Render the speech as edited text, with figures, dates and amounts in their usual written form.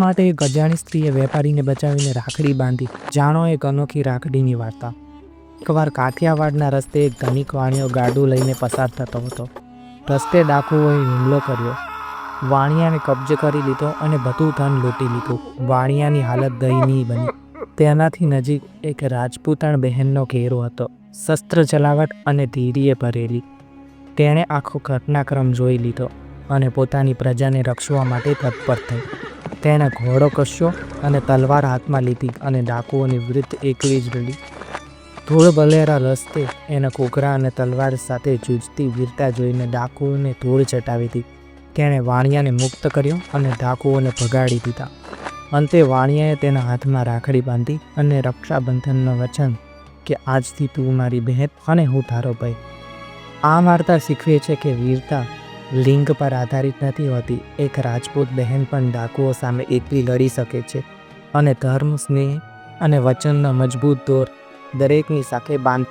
માટે એક અજાણી સ્ત્રીએ વેપારીને બચાવીને રાખડી બાંધી. જાણો એક અનોખી રાખડીની વાર્તા. એકવાર કાઠિયાવાડના રસ્તે એક ધનિક વાણિયો ગાડું લઈને પસાર થતો હતો. રસ્તે ડાકુઓએ હુમલો કર્યો. વાણિયાને કબજે કરી લીધો અને બધું ધન લૂંટી લીધું. વાણિયાની હાલત દયનીય બની. તેનાથી નજીક એક રાજપૂતાણ બહેનનો ઘેરો હતો, શસ્ત્ર ચલાવટ અને ધીરીએ ભરેલી. તેણે આખો ઘટનાક્રમ જોઈ લીધો અને પોતાની પ્રજાને રક્ષવા માટે તત્પર થઈ. તેણે ઘોડો કસ્યો અને તલવાર હાથમાં લીધી અને ડાકુઓની વિરુદ્ધ એકલી જ લડી. ધૂળ બલેરા રસ્તે એના કોકરા અને તલવાર સાથે જૂજતી વીરતા જોઈને ડાકુઓને ધૂળ ચટાવી હતી. તેણે વાણિયાને મુક્ત કર્યો અને ડાકુઓને ભગાડી દીધા. અંતે વાણિયાએ તેના હાથમાં રાખડી બાંધી અને રક્ષાબંધનનું વચન કે આજથી તું મારી બહેન અને હું તારો ભાઈ. આ વાર્તા શીખવે છે કે વીરતા લિંગ પર આધારિત નથી હોતી. એક રાજપૂત બહેન પણ ડાકુઓ સામે એકલી લડી શકે છે અને ધર્મ, સ્નેહ અને વચનનો મજબૂત દોર દરેકની સાથે બાંધ